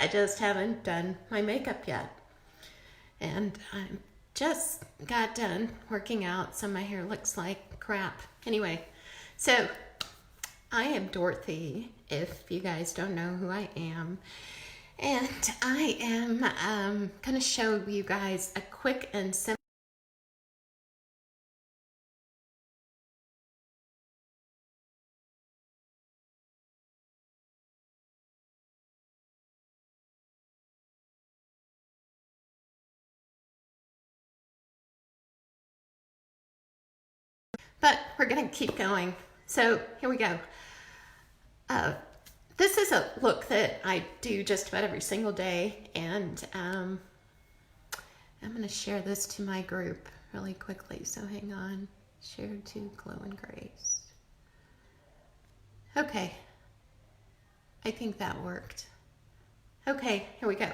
I just haven't done my makeup yet. And I just got done working out, so my hair looks like crap. Anyway, so I am Dorothy, if you guys don't know who I am. And I am going to show you guys a quick and simple. But we're going to keep going. So here we go. This is a look that I do just about every single day, and I'm going to share this to my group really quickly. So hang on. Share to Glow and Grace. Okay. I think that worked. Okay, here we go.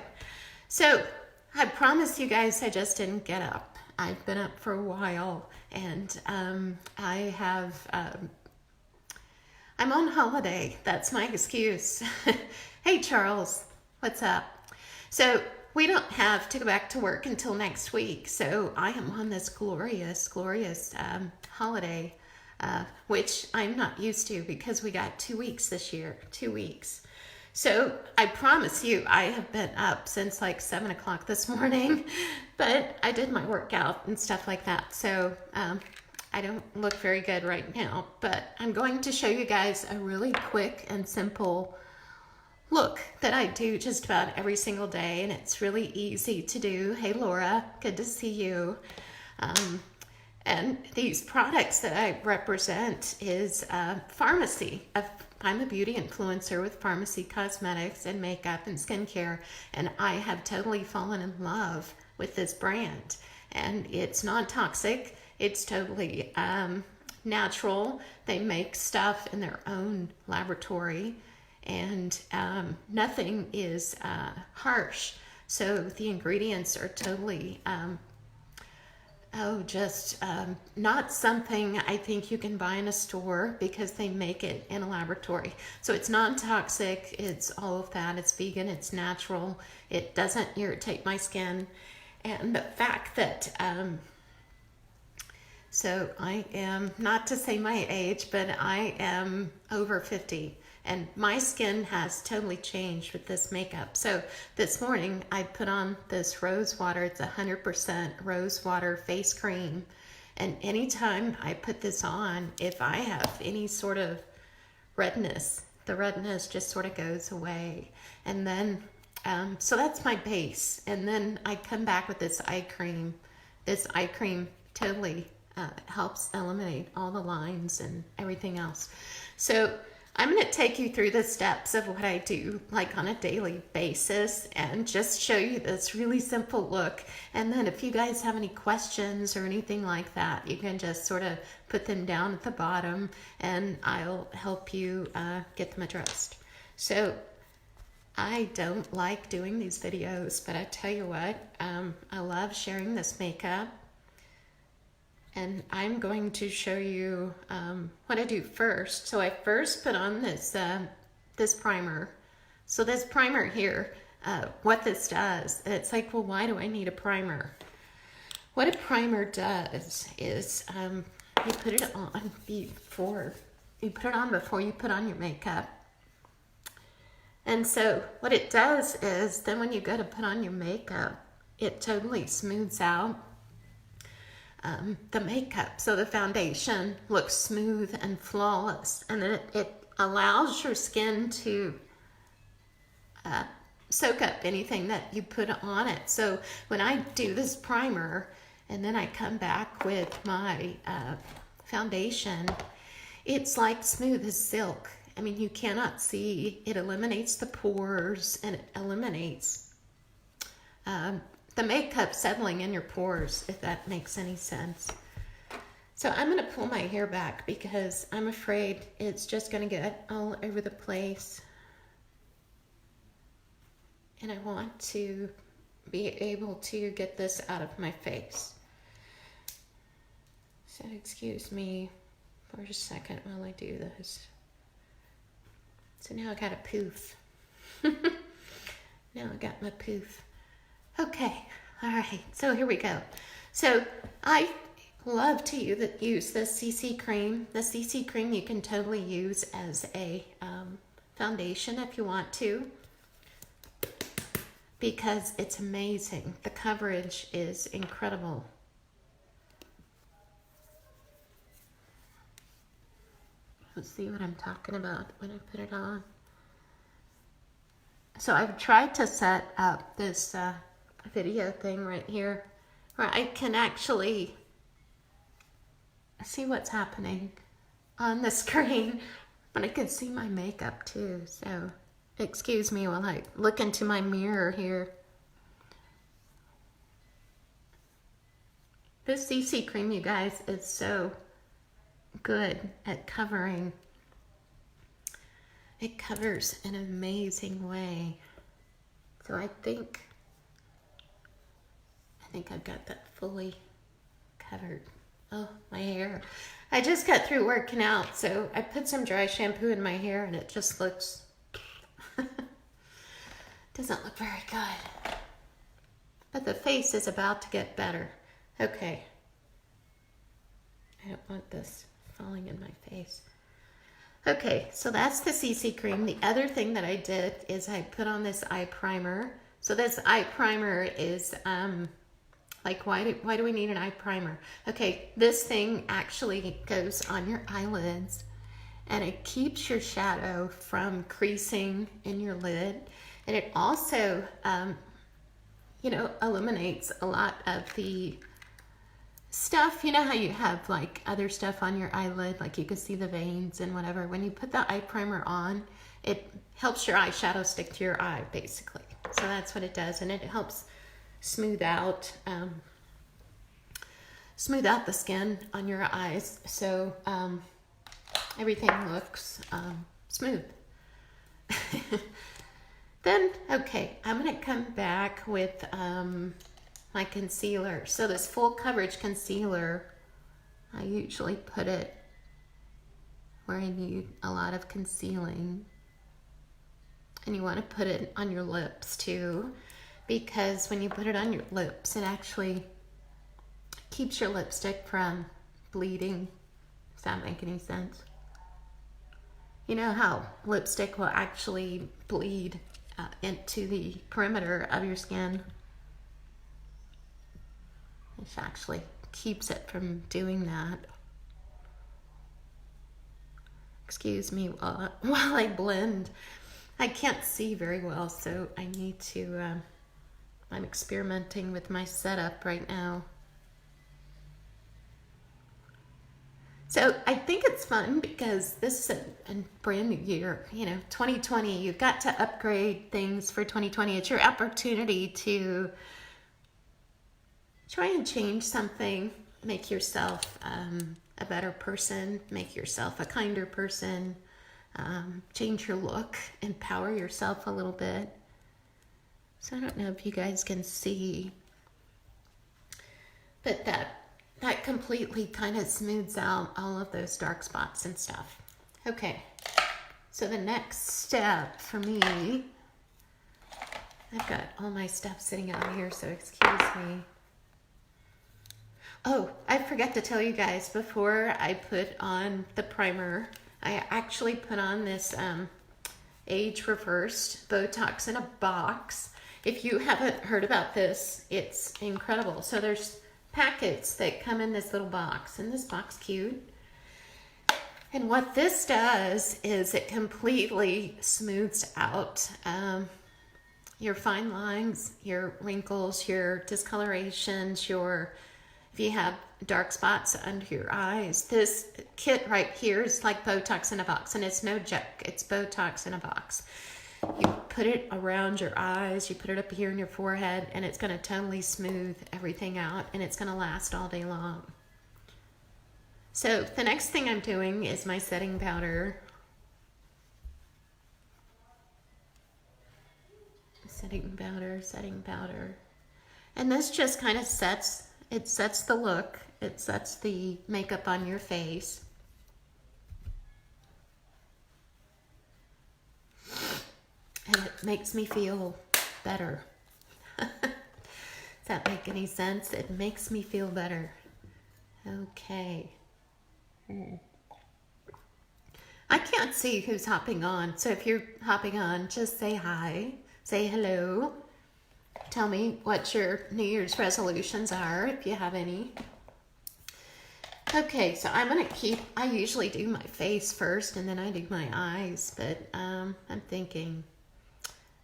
So I promised you guys I just didn't get up. I've been up for a while, and I have, I'm on holiday. That's my excuse. Hey, Charles, what's up? So we don't have to go back to work until next week. So I am on this glorious, glorious holiday, which I'm not used to because we got 2 weeks this year, 2 weeks. So I promise you, I have been up since like 7 o'clock this morning, but I did my workout and stuff like that. So I don't look very good right now, but I'm going to show you guys a really quick and simple look that I do just about every single day, and it's really easy to do. Hey, Laura, good to see you. And these products that I represent is Farmacy. I'm a beauty influencer with Farmacy Cosmetics and makeup and skincare, and I have totally fallen in love with this brand. And it's non-toxic. It's totally natural. They make stuff in their own laboratory, and nothing is harsh. So the ingredients are totally not something I think you can buy in a store because they make it in a laboratory. So it's non-toxic, it's all of that, it's vegan, it's natural, it doesn't irritate my skin. And the fact that, so I am, not to say my age, but I am over 50. And my skin has totally changed with this makeup. So this morning I put on this rose water. It's 100% rose water face cream. And anytime I put this on, if I have any sort of redness, the redness just sort of goes away. And then, so that's my base. And then I come back with this eye cream. This eye cream totally helps eliminate all the lines and everything else. So I'm going to take you through the steps of what I do like on a daily basis and just show you this really simple look. And then if you guys have any questions or anything like that, you can just sort of put them down at the bottom and I'll help you get them addressed. So I don't like doing these videos, but I tell you what, I love sharing this makeup. And I'm going to show you what I do first. So I first put on this this primer. So this primer here, what this does, it's like, well, why do I need a primer? What a primer does is you put it on before you put on your makeup. And so what it does is then when you go to put on your makeup, it totally smooths out the makeup, so the foundation looks smooth and flawless, and then it allows your skin to soak up anything that you put on it. So when I do this primer and then I come back with my foundation, it's like smooth as silk. I mean, you cannot see. It eliminates the pores and it eliminates the makeup settling in your pores, if that makes any sense. So I'm going to pull my hair back because I'm afraid it's just going to get all over the place. And I want to be able to get this out of my face. So excuse me for a second while I do this. So now I got a poof. Now I got my poof. Okay, all right, so here we go. So I love to use this CC cream. The CC cream you can totally use as a foundation if you want to, because it's amazing. The coverage is incredible. Let's see what I'm talking about when I put it on. So I've tried to set up this video thing right here where I can actually see what's happening on the screen, but I can see my makeup too. So excuse me while I look into my mirror here. This CC cream, you guys, is so good at covering. It covers in an amazing way. So I think I've got that fully covered. Oh, my hair. I just got through working out, so I put some dry shampoo in my hair and it just looks, doesn't look very good. But the face is about to get better. Okay. I don't want this falling in my face. Okay, so that's the CC cream. The other thing that I did is I put on this eye primer. So this eye primer is, like, why do we need an eye primer? Okay, this thing actually goes on your eyelids and it keeps your shadow from creasing in your lid. And it also, you know, eliminates a lot of the stuff. You know how you have like other stuff on your eyelid, like you can see the veins and whatever. When you put the eye primer on, it helps your eyeshadow stick to your eye, basically. So that's what it does, and it helps smooth out the skin on your eyes, so everything looks smooth. Then, okay, I'm gonna come back with my concealer. So this full coverage concealer, I usually put it where I need a lot of concealing. And you want to put it on your lips too, because when you put it on your lips, it actually keeps your lipstick from bleeding. Does that make any sense? You know how lipstick will actually bleed into the perimeter of your skin? It actually keeps it from doing that. Excuse me while I blend. I can't see very well, so I need to, I'm experimenting with my setup right now. So I think it's fun because this is a brand new year, you know, 2020. You've got to upgrade things for 2020. It's your opportunity to try and change something, make yourself a better person, make yourself a kinder person, change your look, empower yourself a little bit. So I don't know if you guys can see, but that completely kind of smooths out all of those dark spots and stuff. Okay, so the next step for me, I've got all my stuff sitting out here, so excuse me. Oh, I forgot to tell you guys, before I put on the primer, I actually put on this Age Reversed Botox in a box. If you haven't heard about this, it's incredible. So there's packets that come in this little box. Isn't this box cute? And what this does is it completely smooths out your fine lines, your wrinkles, your discolorations, if you have dark spots under your eyes. This kit right here is like Botox in a box, and it's no joke. It's Botox in a box. You put it around your eyes, you put it up here in your forehead, and it's going to totally smooth everything out, and it's going to last all day long. So the next thing I'm doing is my setting powder. Setting powder. And this just kind of sets the look. It sets the makeup on your face. And it makes me feel better. Does that make any sense? It makes me feel better. Okay. I can't see who's hopping on, so if you're hopping on, just say hi, say hello. Tell me what your New Year's resolutions are, if you have any. Okay, so I'm gonna I usually do my face first and then I do my eyes, but I'm thinking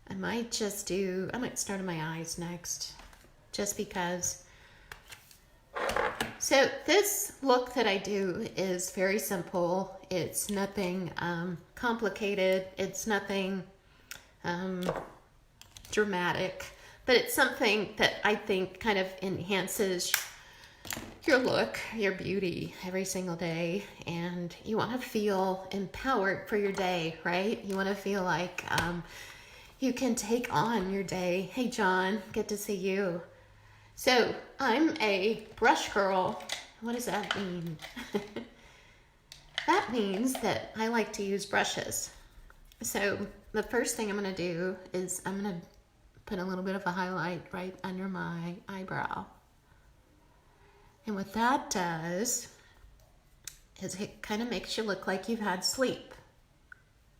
I might start on my eyes next, just because. So this look that I do is very simple. It's nothing complicated. It's nothing dramatic, but it's something that I think kind of enhances your look, your beauty every single day. And you want to feel empowered for your day, right? You want to feel like you can take on your day. Hey, John, good to see you. So I'm a brush girl. What does that mean? That means that I like to use brushes. So the first thing I'm going to do is I'm going to put a little bit of a highlight right under my eyebrow. And what that does is it kind of makes you look like you've had sleep.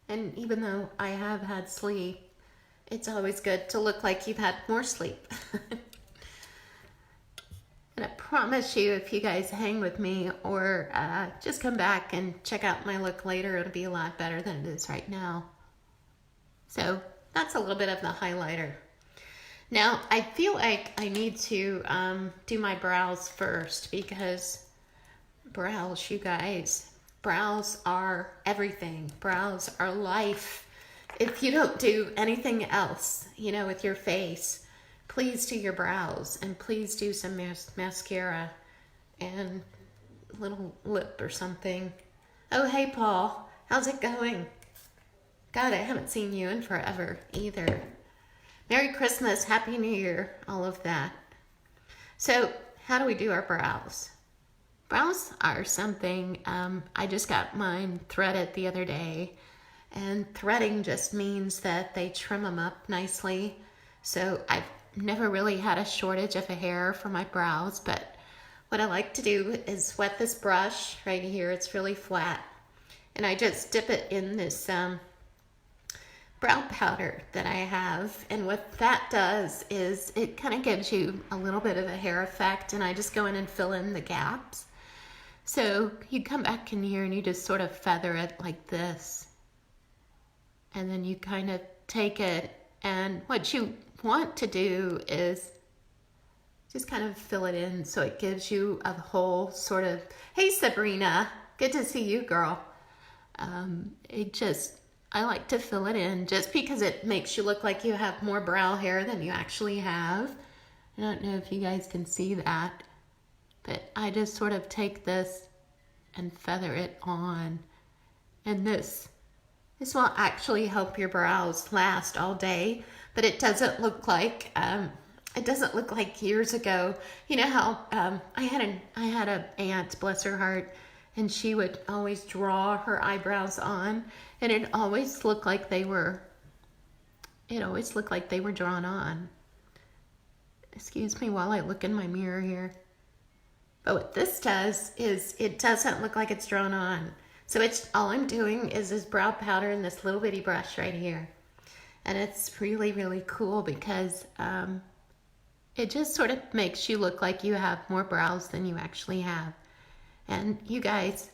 And even though I have had sleep, it's always good to look like you've had more sleep. And I promise you, if you guys hang with me or just come back and check out my look later, it'll be a lot better than it is right now. So that's a little bit of the highlighter. Now, I feel like I need to do my brows first, because brows, you guys, brows are everything. Brows are life. If you don't do anything else, with your face, please do your brows, and please do some mascara and a little lip or something. Oh, hey, Paul. How's it going? God, I haven't seen you in forever either. Merry Christmas, Happy New Year, all of that. So, how do we do our brows? Brows are something, I just got mine threaded the other day, and threading just means that they trim them up nicely. So I've never really had a shortage of hair for my brows, but what I like to do is wet this brush right here. It's really flat, and I just dip it in this brow powder that I have, and what that does is it kind of gives you a little bit of a hair effect, and I just go in and fill in the gaps. So you come back in here and you just sort of feather it like this, and then you kind of take it, and what you want to do is just kind of fill it in so it gives you a whole sort of, hey Sabrina, good to see you, girl. I like to fill it in just because it makes you look like you have more brow hair than you actually have. I don't know if you guys can see that, but I just sort of take this and feather it on, and this will actually help your brows last all day. But it doesn't look like years ago. You know how I had an aunt, bless her heart, and she would always draw her eyebrows on, and it always looked like they were drawn on. Excuse me while I look in my mirror here. But what this does is it doesn't look like it's drawn on. So all I'm doing is this brow powder and this little bitty brush right here. And it's really, really cool because it just sort of makes you look like you have more brows than you actually have. And you guys,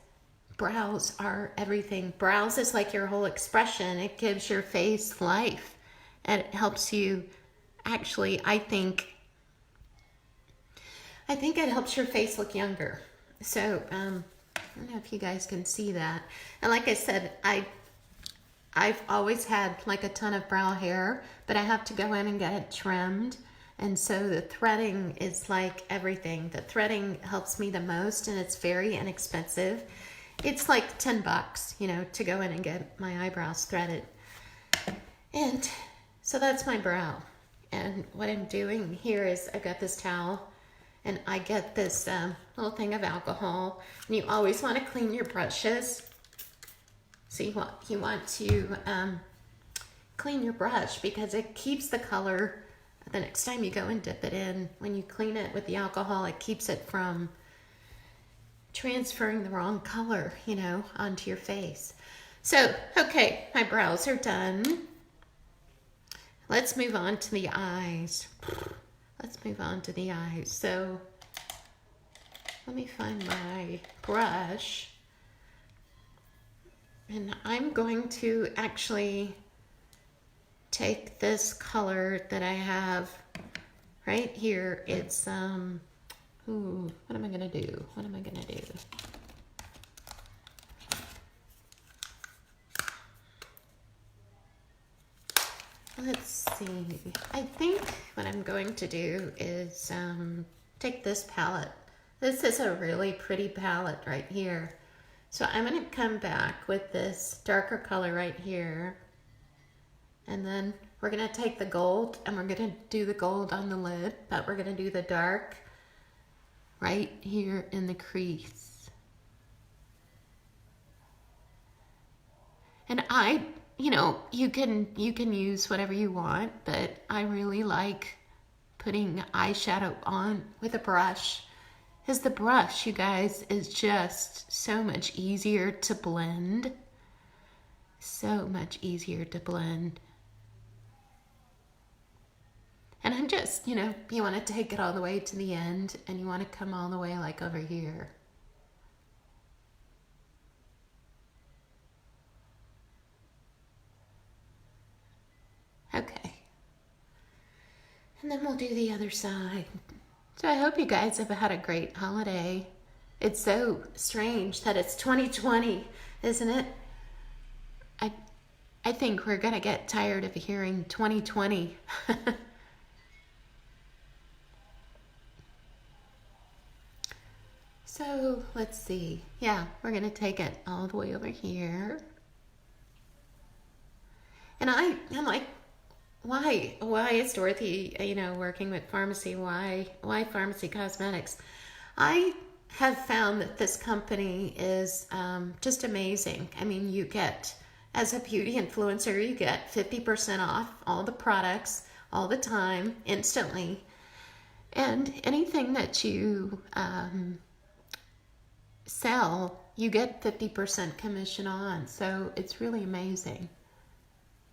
brows are everything. Brows is like your whole expression. It gives your face life. And it helps you actually, I think it helps your face look younger. So, I don't know if you guys can see that. And like I said, I've always had like a ton of brow hair, but I have to go in and get it trimmed. And so the threading is like everything. The threading helps me the most, and it's very inexpensive. It's like $10, to go in and get my eyebrows threaded. And so that's my brow. And what I'm doing here is I've got this towel, and I get this little thing of alcohol. And you always want to clean your brushes. So you want to clean your brush because it keeps the color. The next time you go and dip it in, when you clean it with the alcohol, it keeps it from transferring the wrong color, you know, onto your face. So, okay, my brows are done. Let's move on to the eyes. Let's move on to the eyes. So, let me find my brush. And I'm going to actually take this color that I have right here. It's, ooh, what am I gonna do? What am I gonna do? Let's see. I think what I'm going to do is take this palette. This is a really pretty palette right here. So I'm going to come back with this darker color right here. And then we're going to take the gold and we're going to do the gold on the lid, but we're going to do the dark right here in the crease. And you know, you can use whatever you want, but I really like putting eyeshadow on with a brush. Because the brush, you guys, is just so much easier to blend. So much easier to blend. And I'm just, you know, you want to take it all the way to the end and you want to come all the way like over here. Okay. And then we'll do the other side. So I hope you guys have had a great holiday. It's so strange that it's 2020, isn't it? I think we're gonna get tired of hearing 2020. So let's see. Yeah, we're gonna take it all the way over here. And I'm like, why is Dorothy, you know, working with pharmacy? Why Pharmacy Cosmetics? I have found that this company is just amazing. I mean, you get, as a beauty influencer, you get 50% off all the products all the time, instantly. And anything that you sell, you get 50% commission on. So it's really amazing.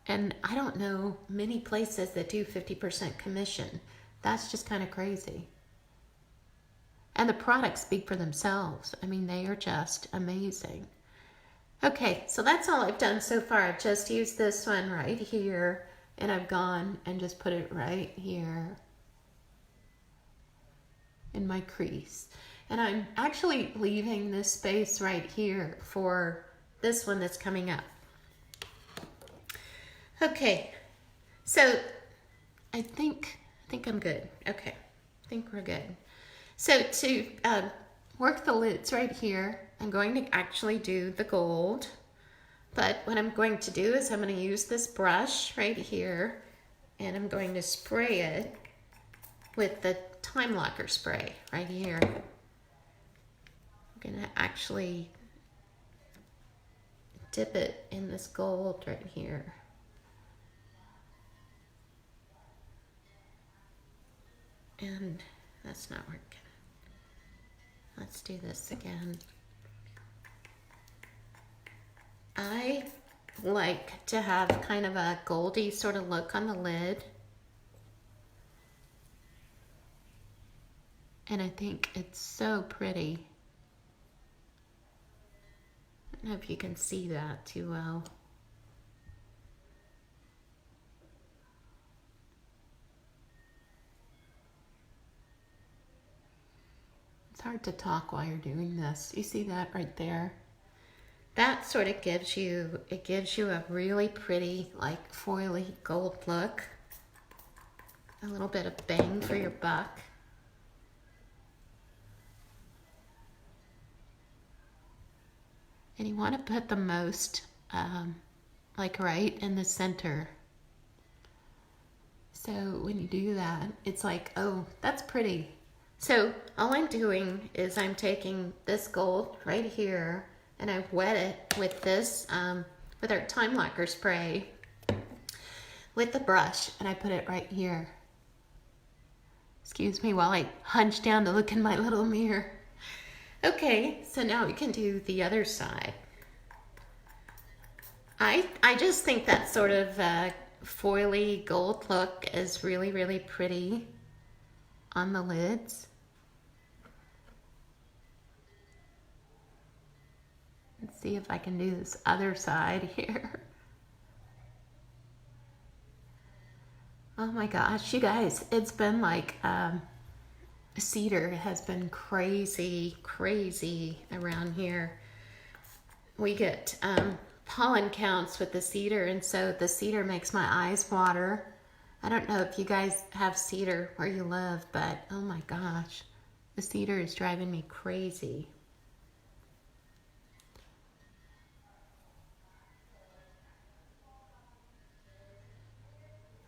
And I don't know many places that do 50% commission. That's just kind of crazy. And the products speak for themselves. I mean, they are just amazing. Okay, so that's all I've done so far. I've just used this one right here, and I've gone and just put it right here in my crease. And I'm actually leaving this space right here for this one that's coming up. Okay, so I think I'm good. Okay, I think we're good. So to work the lids right here, I'm going to actually do the gold. But what I'm going to do is I'm going to use this brush right here, and I'm going to spray it with the Time Locker spray right here. I'm going to actually dip it in this gold right here. And that's not working. Let's do this again. I like to have kind of a goldy sort of look on the lid. And I think it's so pretty. I don't know if you can see that too well. It's hard to talk while you're doing this. You see that right there? That sort of gives you, it gives you a really pretty, like, foily gold look. A little bit of bang for your buck. And you want to put the most, like, right in the center. So when you do that, it's like, oh, that's pretty. So all I'm doing is I'm taking this gold right here and I've wet it with this, with our Time Locker spray. with the brush, and I put it right here. Excuse me while I hunch down to look in my little mirror. Okay, so now we can do the other side. I just think that sort of foily gold look is really, really pretty on the lids. Let's see if I can do this other side here. Oh my gosh, you guys, it's been like cedar has been crazy, crazy around here. We get pollen counts with the cedar, and so the cedar makes my eyes water. I don't know if you guys have cedar where you live, but oh my gosh, the cedar is driving me crazy.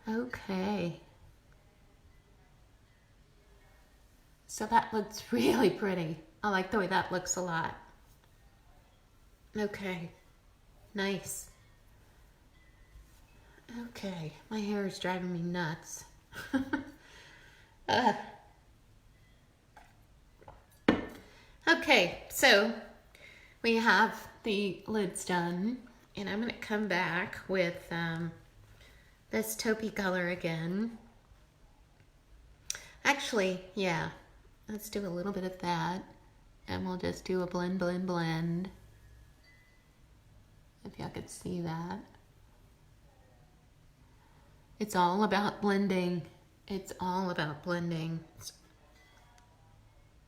Okay. So that looks really pretty. I like the way that looks a lot. Okay, nice. Okay, my hair is driving me nuts. Okay, so we have the lids done, and I'm going to come back with this taupey color again. Actually, yeah, let's do a little bit of that, and we'll just do a blend, blend, blend. If y'all could see that. It's all about blending. It's all about blending.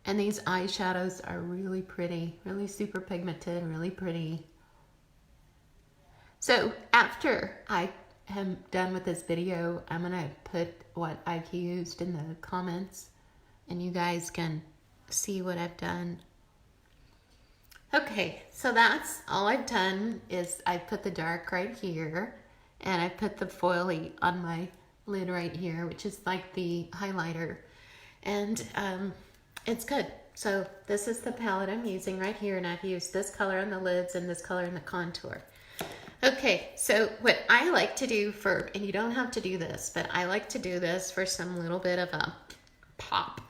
And these eyeshadows are really pretty, really super pigmented, really pretty. So after I am done with this video, I'm gonna put what I've used in the comments, and you guys can see what I've done. Okay, so that's all I've done is I put the dark right here, and I put the foily on my lid right here, which is like the highlighter, and it's good. So this is the palette I'm using right here, and I've used this color on the lids and this color in the contour. Okay, so what I like to do for, and you don't have to do this, but I like to do this for some little bit of a pop,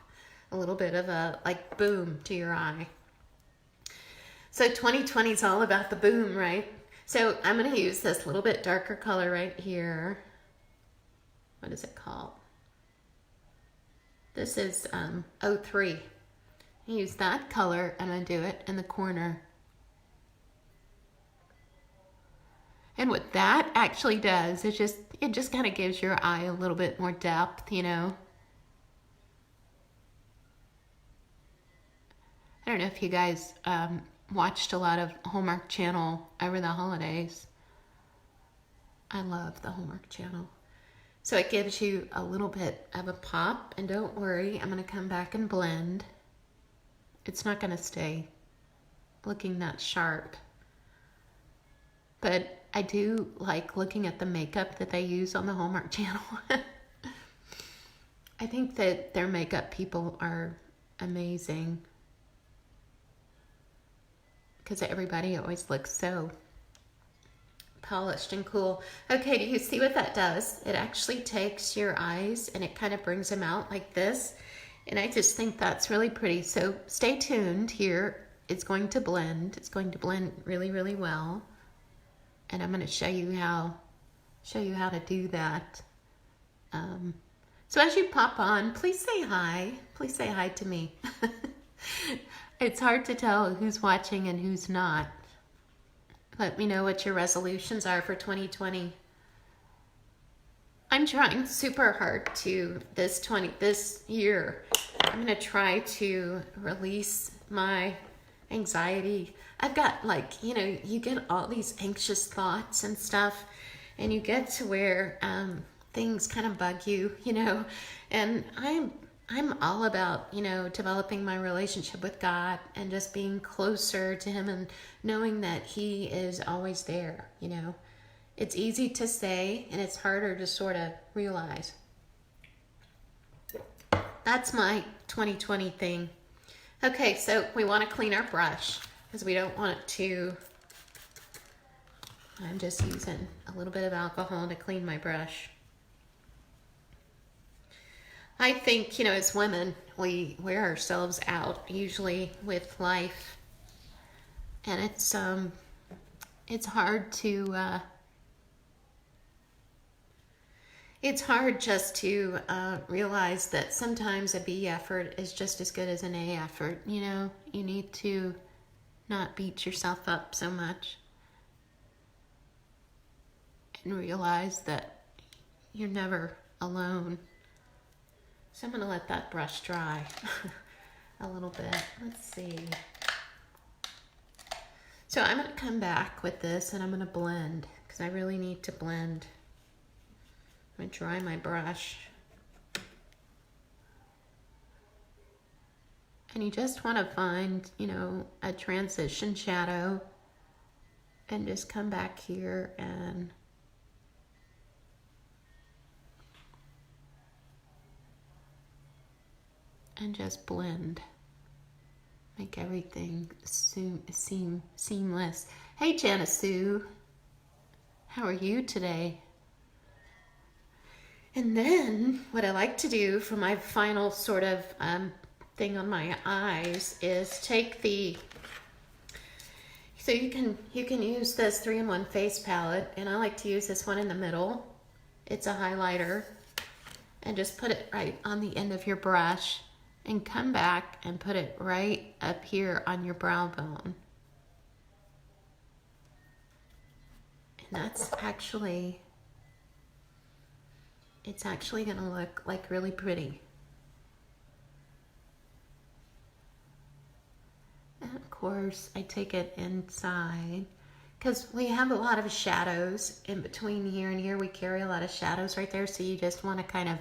a little bit of a like boom to your eye. So 2020 is all about the boom, right? So I'm going to use this little bit darker color right here. What is it called? This is 03. I use that color, and I do it in the corner. And what that actually does is it just kind of gives your eye a little bit more depth, you know. I don't know if you guys watched a lot of Hallmark Channel over the holidays. I love the Hallmark Channel. So it gives you a little bit of a pop, and don't worry, I'm going to come back and blend. It's not going to stay looking that sharp. But I do like looking at the makeup that they use on the Hallmark Channel. I think that their makeup people are amazing, because everybody always looks so polished and cool. Okay, do you see what that does? It actually takes your eyes and it kind of brings them out like this. And I just think that's really pretty. So stay tuned here. It's going to blend. It's going to blend really, really well. And I'm going to show you how to do that. So as you pop on, please say hi. Please say hi to me. It's hard to tell who's watching and who's not. Let me know what your resolutions are for 2020. I'm trying super hard to this year. I'm going to try to release my anxiety. I've got like, you know, you get all these anxious thoughts and stuff, and you get to where things kind of bug you, you know, and I'm all about, you know, developing my relationship with God and just being closer to Him and knowing that He is always there, you know. It's easy to say, and it's harder to sort of realize. That's my 2020 thing. Okay, so we want to clean our brush because we don't want it to... I'm just using a little bit of alcohol to clean my brush. I think, you know, as women, we wear ourselves out usually with life, and it's hard to it's hard just to realize that sometimes a B effort is just as good as an A effort. You know, you need to not beat yourself up so much and realize that you're never alone. So I'm going to let that brush dry a little bit. Let's see. So I'm going to come back with this and I'm going to blend because I really need to blend. I'm going to dry my brush. And you just want to find, you know, a transition shadow and just come back here and just blend. Make everything seem seamless. Hey, Janice Sue. How are you today? And then what I like to do for my final sort of thing on my eyes is take the, so you can use this 3-in-1 face palette, and I like to use this one in the middle. It's a highlighter, and just put it right on the end of your brush and come back and put it right up here on your brow bone. And that's actually, it's actually gonna look like really pretty. And of course, I take it inside because we have a lot of shadows in between here and here. We carry a lot of shadows right there, so you just want to kind of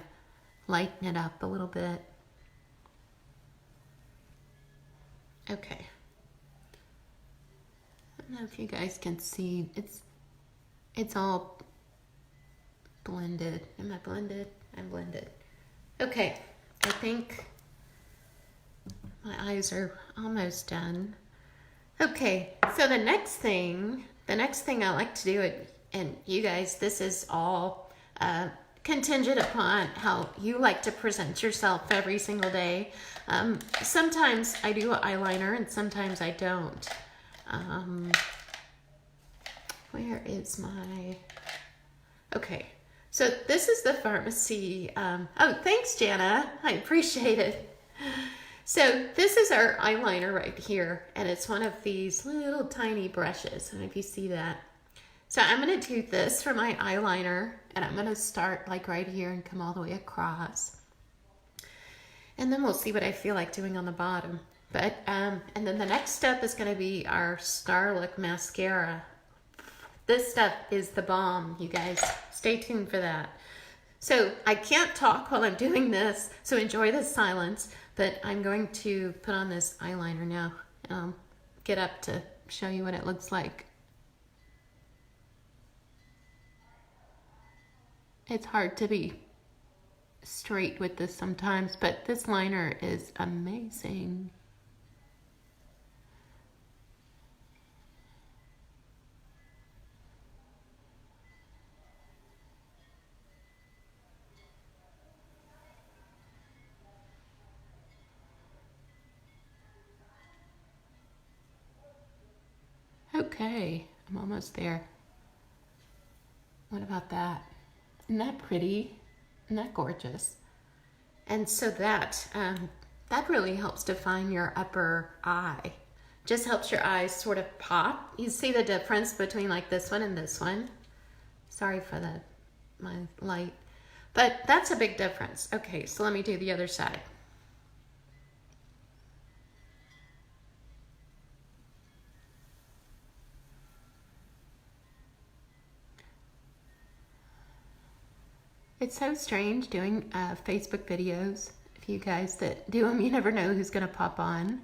lighten it up a little bit. Okay. I don't know if you guys can see. It's all blended. Am I blended? I'm blended. Okay. I think my eyes are almost done. Okay, so the next thing I like to do, and you guys, this is all contingent upon how you like to present yourself every single day. Sometimes I do eyeliner and sometimes I don't. Where is my... Okay, so this is the pharmacy. Oh, thanks, Jana. I appreciate it. So this is our eyeliner right here, and it's one of these little tiny brushes. I don't know if you see that. So I'm going to do this for my eyeliner, and I'm going to start like right here and come all the way across. And then we'll see what I feel like doing on the bottom. But and then the next step is going to be our Star Look mascara. This stuff is the bomb, you guys. Stay tuned for that. So I can't talk while I'm doing this, so enjoy the silence. But I'm going to put on this eyeliner now. Get up to show you what it looks like. It's hard to be straight with this sometimes, but this liner is amazing. Okay, I'm almost there. What about that? Isn't that pretty? Isn't that gorgeous? And so that really helps define your upper eye. Just helps your eyes sort of pop. You see the difference between like this one and this one. Sorry for my light. But that's a big difference. Okay, so let me do the other side. It's so strange doing Facebook videos. If you guys that do them, you never know who's going to pop on.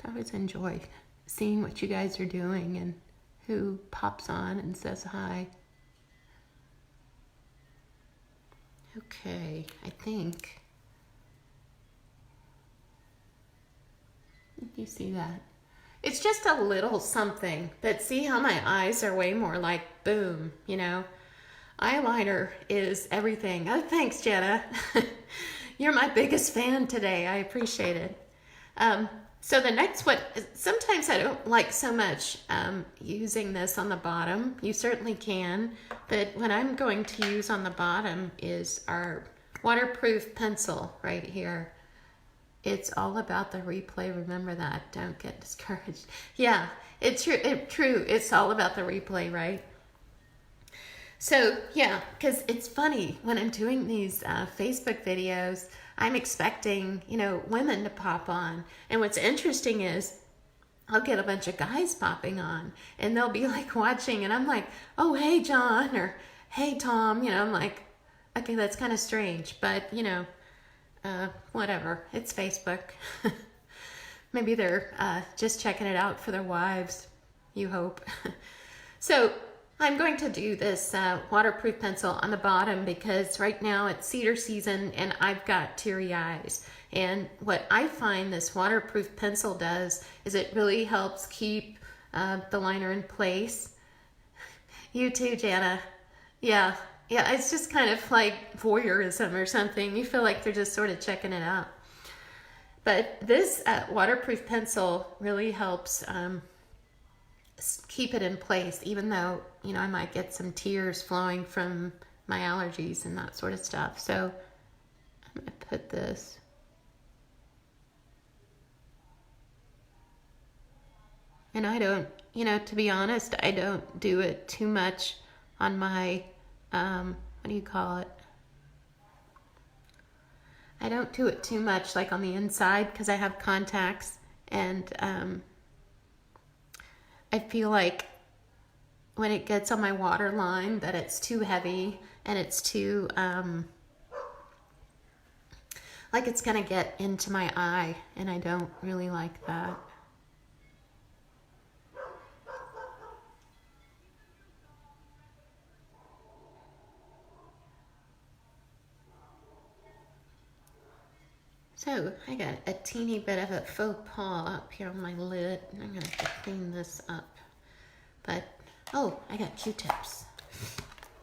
So I always enjoy seeing what you guys are doing and who pops on and says hi. Okay, I think. You see that? It's just a little something, but see how my eyes are way more like boom, you know? eyeliner is everything. Oh, thanks, Jenna. You're my biggest fan today. I appreciate it. So the next one, sometimes I don't like so much using this on the bottom. You certainly can, but what I'm going to use on the bottom is our waterproof pencil right here. It's all about the replay. Remember that. Don't get discouraged. Yeah, it's true. It's all about the replay, right? So yeah, because it's funny when I'm doing these Facebook videos, I'm expecting, women to pop on. And what's interesting is I'll get a bunch of guys popping on and they'll be like watching and I'm like, oh, hey, John, or hey, Tom, I'm like, okay, that's kind of strange, but whatever, it's Facebook. Maybe they're just checking it out for their wives, you hope. So I'm going to do this waterproof pencil on the bottom because right now it's cedar season and I've got teary eyes. And what I find this waterproof pencil does is it really helps keep the liner in place. You too, Jana. Yeah, it's just kind of like voyeurism or something. You feel like they're just sort of checking it out. But this waterproof pencil really helps keep it in place, even though, I might get some tears flowing from my allergies and that sort of stuff. So I'm going to put this. And I don't, to be honest, I don't do it too much on my, what do you call it? I don't do it too much like on the inside because I have contacts and I feel like when it gets on my waterline that it's too heavy and it's too, like it's gonna get into my eye and I don't really like that. So I got a teeny bit of a faux pas up here on my lid and I'm gonna have to clean this up. But, oh, I got Q-tips.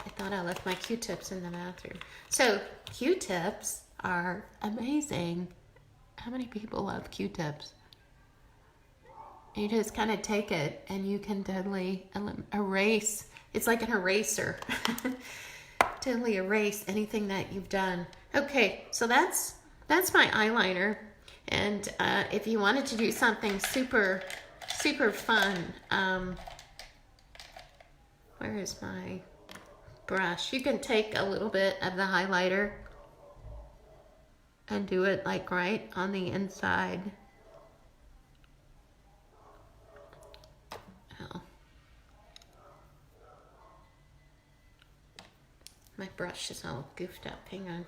I thought I left my Q-tips in the bathroom. So Q-tips are amazing. How many people love Q-tips? You just kind of take it and you can totally erase. It's like an eraser. Totally erase anything that you've done. Okay, so that's my eyeliner. And if you wanted to do something super, super fun, where is my brush? You can take a little bit of the highlighter and do it like right on the inside. Oh. My brush is all goofed up. Hang on.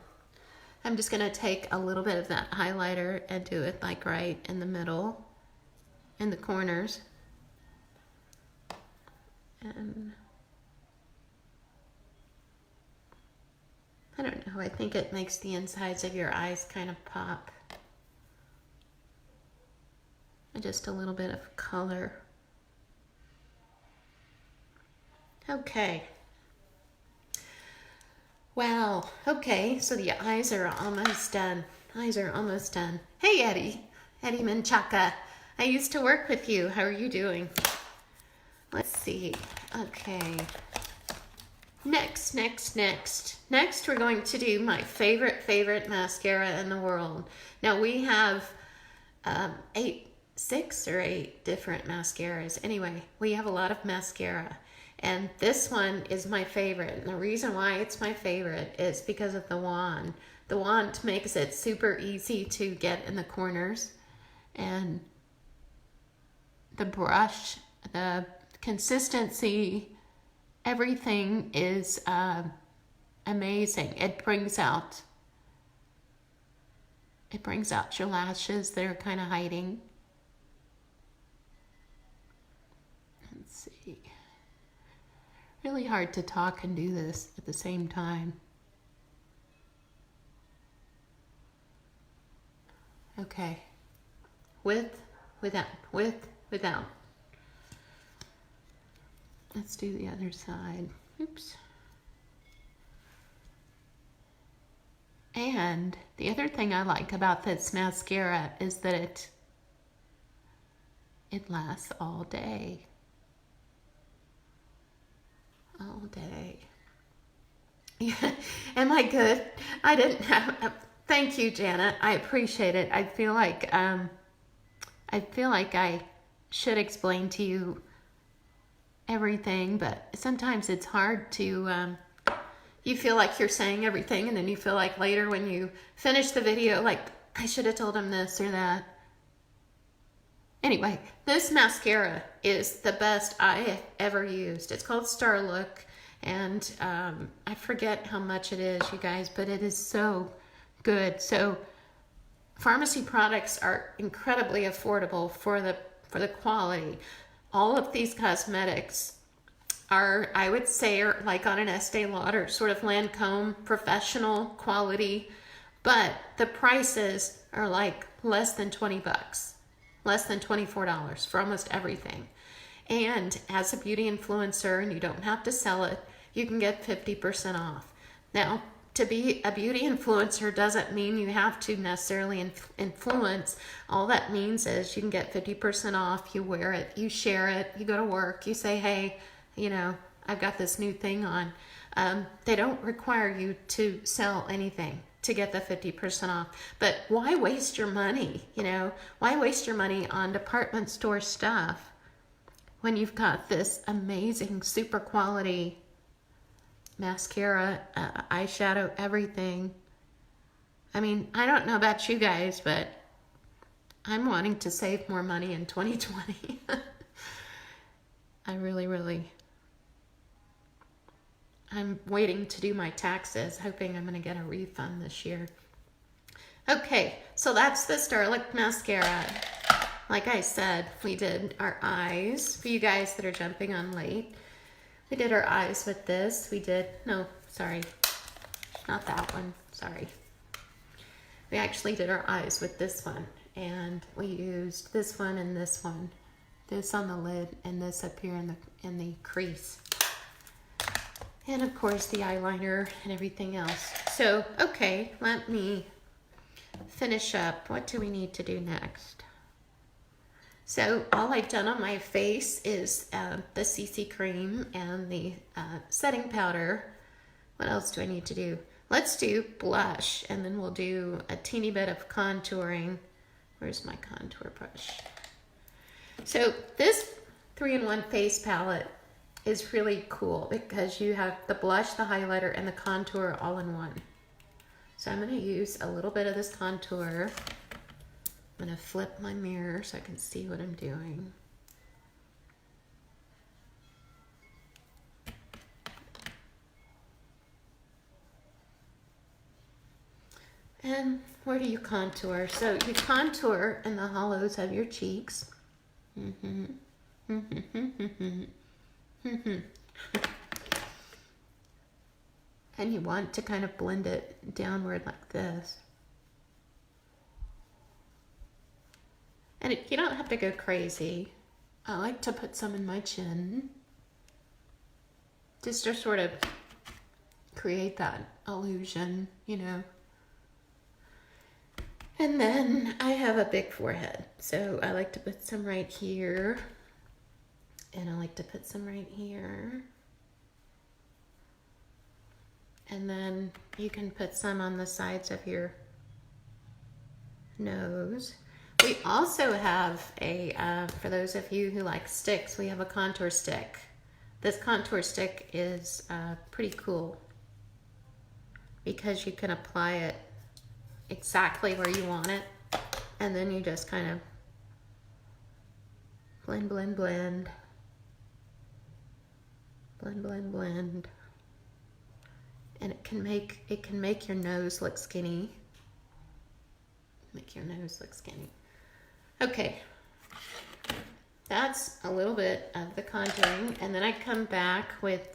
I'm just going to take a little bit of that highlighter and do it like right in the middle, in the corners. And I don't know, I think it makes the insides of your eyes kind of pop. And just a little bit of color. Okay. Wow, okay, so the eyes are almost done. Eyes are almost done. Hey, Eddie Menchaca. I used to work with you. How are you doing? Let's see. Okay. Next, we're going to do my favorite mascara in the world. Now, we have 6 or 8 different mascaras. Anyway, we have a lot of mascara. And this one is my favorite. And the reason why it's my favorite is because of the wand. The wand makes it super easy to get in the corners. And the brush, the consistency, everything is amazing. It brings out your lashes that are kind of hiding. Let's see. Really hard to talk and do this at the same time. Okay. With, without. Let's do the other side. Oops. And the other thing I like about this mascara is that it lasts all day. All day. Yeah. Am I good? I didn't have. Thank you, Janet. I appreciate it. I feel like I should explain to you everything, but sometimes it's hard to. You feel like you're saying everything, and then you feel like later when you finish the video, like I should have told him this or that. Anyway, this mascara is the best I have ever used. It's called Starlook, and I forget how much it is, you guys, but it is so good. So pharmacy products are incredibly affordable for the quality. All of these cosmetics are, I would say, are like on an Estee Lauder, sort of Lancome professional quality, but the prices are like less than 20 bucks. Less than $24 for almost everything. And as a beauty influencer, and you don't have to sell it, you can get 50% off. Now, to be a beauty influencer doesn't mean you have to necessarily influence. All that means is you can get 50% off, you wear it, you share it, you go to work, you say, hey, you know, I've got this new thing on. They don't require you to sell anything to get the 50% off. But why waste your money? You know, why waste your money on department store stuff when you've got this amazing, super quality mascara, eyeshadow, everything? I mean, I don't know about you guys, but I'm wanting to save more money in 2020. I really. I'm waiting to do my taxes, hoping I'm going to get a refund this year. Okay, so that's the Starlook mascara. Like I said, we did our eyes. For you guys that are jumping on late, we did our eyes with this. No, sorry, not that one, sorry. We actually did our eyes with this one, and we used this one and this one. This on the lid and this up here in the crease. And of course the eyeliner and everything else. So, okay, let me finish up. What do we need to do next? So all I've done on my face is the CC cream and the setting powder. What else do I need to do? Let's do blush, and then we'll do a teeny bit of contouring. Where's my contour brush? So this 3-in-1 face palette is really cool because you have the blush, the highlighter, and the contour all in one. So I'm going to use a little bit of this contour. I'm going to flip my mirror so I can see what I'm doing. And where do you contour? So you contour in the hollows of your cheeks. And you want to kind of blend it downward like this. And you don't have to go crazy. I like to put some in my chin, just to sort of create that illusion, you know. And then I have a big forehead, so I like to put some right here. And I like to put some right here. And then you can put some on the sides of your nose. We also have a, for those of you who like sticks, we have a contour stick. This contour stick is pretty cool because you can apply it exactly where you want it. And then you just kind of blend, blend, blend. Blend, blend, blend. And it can make your nose look skinny. Make your nose look skinny. Okay. That's a little bit of the contouring. And then I come back with,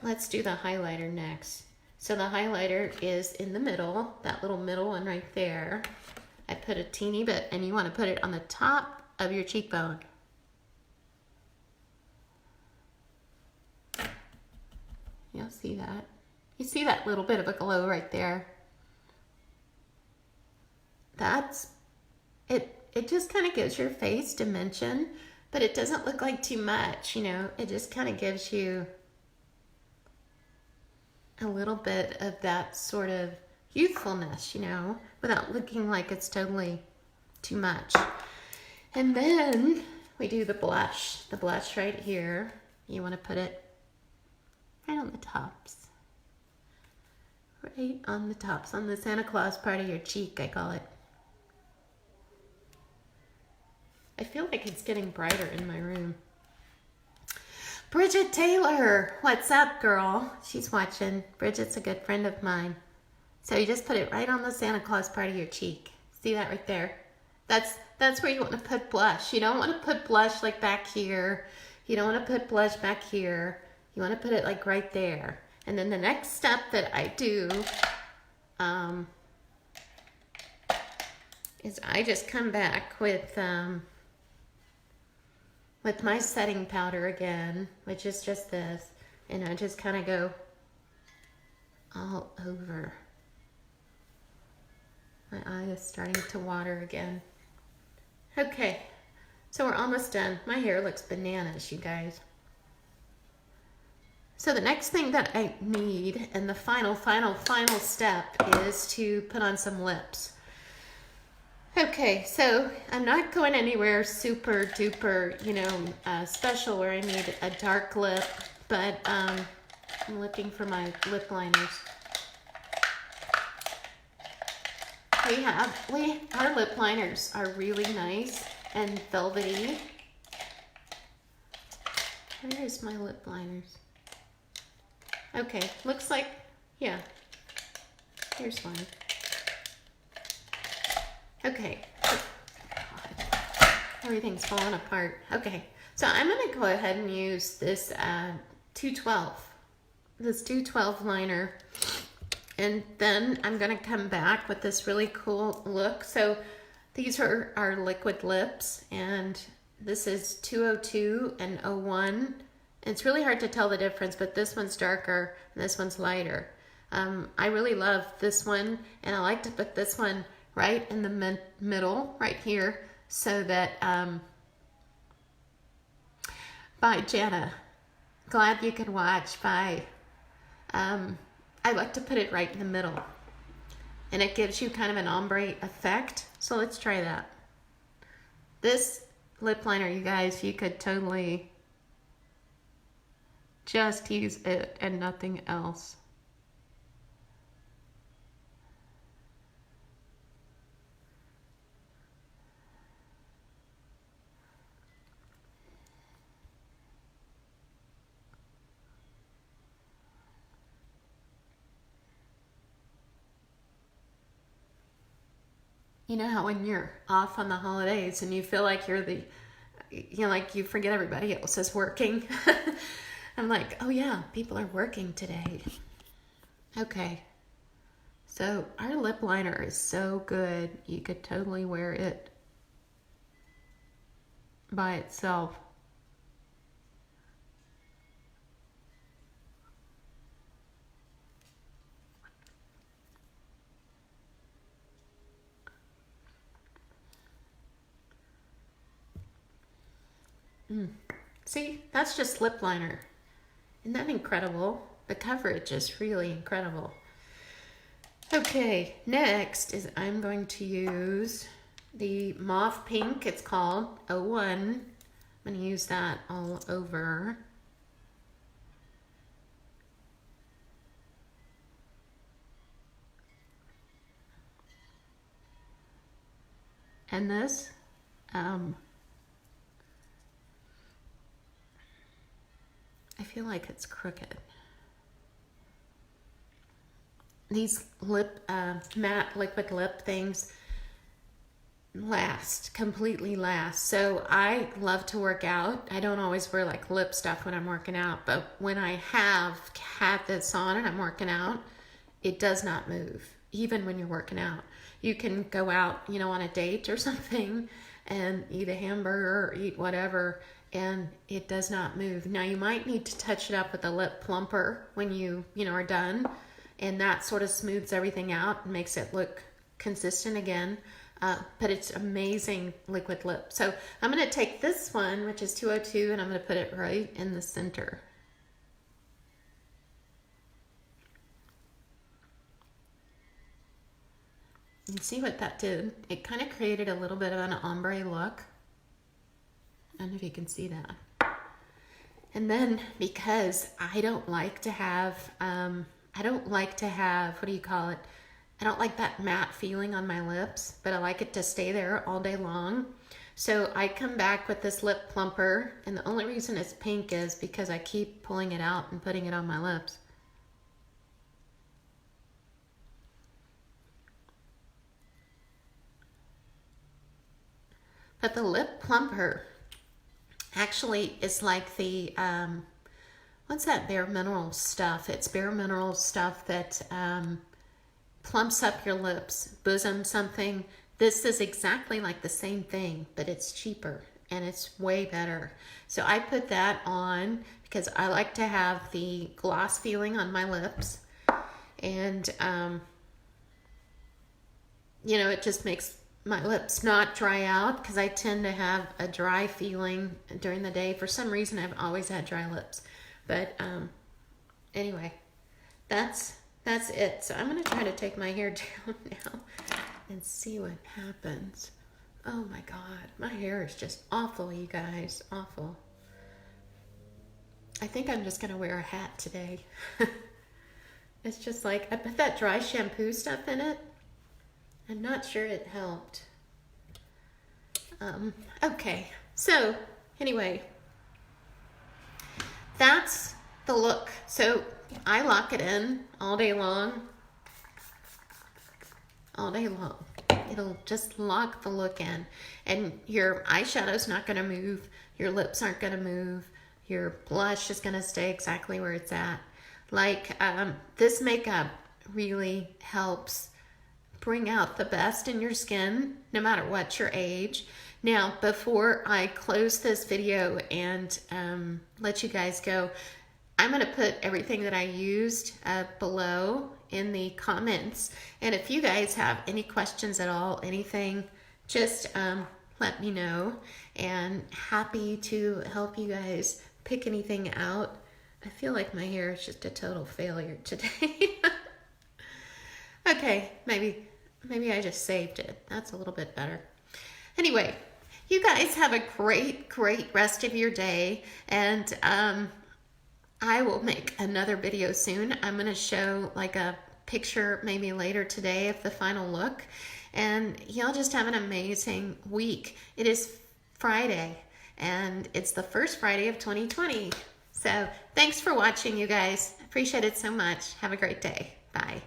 let's do the highlighter next. So the highlighter is in the middle, that little middle one right there. I put a teeny bit, and you want to put it on the top of your cheekbone. You'll see that. You see that little bit of a glow right there? That's it. It just kind of gives your face dimension, but it doesn't look like too much, you know. It just kind of gives you a little bit of that sort of youthfulness, you know, without looking like it's totally too much. And then we do the blush. The blush right here. You want to put it right on the tops. Right on the tops, on the Santa Claus part of your cheek, I call it. I feel like it's getting brighter in my room. Bridget Taylor, what's up, girl? She's watching. Bridget's a good friend of mine. So you just put it right on the Santa Claus part of your cheek. See that right there? That's where you want to put blush. You don't want to put blush like back here. You don't want to put blush back here. You want to put it like right there. And then the next step that I do is I just come back with my setting powder again, which is just this, and I just kind of go all over. My eye is starting to water again. Okay, so we're almost done. My hair looks bananas, you guys. So the next thing that I need, and the final step, is to put on some lips. Okay, so I'm not going anywhere super duper, you know, special where I need a dark lip, but I'm looking for my lip liners. Our lip liners are really nice and velvety. Where's my lip liners? Okay, looks like, yeah, here's one. Okay, everything's falling apart. Okay, so I'm gonna go ahead and use this 212 liner, and then I'm gonna come back with this really cool look. So these are our liquid lips, and this is 202 and 01. It's really hard to tell the difference, but this one's darker and this one's lighter. I really love this one, and I like to put this one right in the middle, right here, so that, bye, Jana. Glad you could watch. Bye. I like to put it right in the middle, and it gives you kind of an ombre effect. So let's try that. This lip liner, you guys, you could totally just use it and nothing else. You know how when you're off on the holidays and you feel like like you forget everybody else is working? I'm like, oh yeah, people are working today. Okay. So our lip liner is so good. You could totally wear it by itself. See, that's just lip liner. Isn't that incredible? The coverage is really incredible. Okay, next is I'm going to use the Mauve Pink. It's called 01. I'm going to use that all over. And this, I feel like it's crooked. These matte liquid lip things completely last. So I love to work out. I don't always wear like lip stuff when I'm working out, but when I have had this on and I'm working out, it does not move, even when you're working out. You can go out, on a date or something and eat a hamburger or eat whatever, and it does not move. Now you might need to touch it up with a lip plumper when you are done, and that sort of smooths everything out and makes it look consistent again. But it's amazing liquid lip. So I'm going to take this one, which is 202, and I'm going to put it right in the center. You see what that did? It kind of created a little bit of an ombre look. I don't know if you can see that. And then because I don't like to have, what do you call it? I don't like that matte feeling on my lips, but I like it to stay there all day long. So I come back with this lip plumper, and the only reason it's pink is because I keep pulling it out and putting it on my lips. But the lip plumper actually is like the, what's that Bare Minerals stuff? It's Bare Minerals stuff that plumps up your lips, bosom something. This is exactly like the same thing, but it's cheaper and it's way better. So I put that on because I like to have the gloss feeling on my lips. And, you know, it just makes my lips not dry out because I tend to have a dry feeling during the day. For some reason, I've always had dry lips. But anyway, that's it. So I'm going to try to take my hair down now and see what happens. Oh my God, my hair is just awful, you guys, awful. I think I'm just going to wear a hat today. It's just like, I put that dry shampoo stuff in it. I'm not sure it helped. Okay, so anyway, that's the look. So I lock it in all day long. All day long. It'll just lock the look in. And your eyeshadow's not going to move. Your lips aren't going to move. Your blush is going to stay exactly where it's at. Like, this makeup really helps bring out the best in your skin, no matter what your age. Now, before I close this video and let you guys go, I'm going to put everything that I used below in the comments. And if you guys have any questions at all, anything, just let me know. And happy to help you guys pick anything out. I feel like my hair is just a total failure today. Okay, maybe I just saved it. That's a little bit better. Anyway, you guys have a great rest of your day. And I will make another video soon. I'm going to show like a picture maybe later today of the final look. And y'all just have an amazing week. It is Friday, and it's the first Friday of 2020. So thanks for watching, you guys. Appreciate it so much. Have a great day. Bye.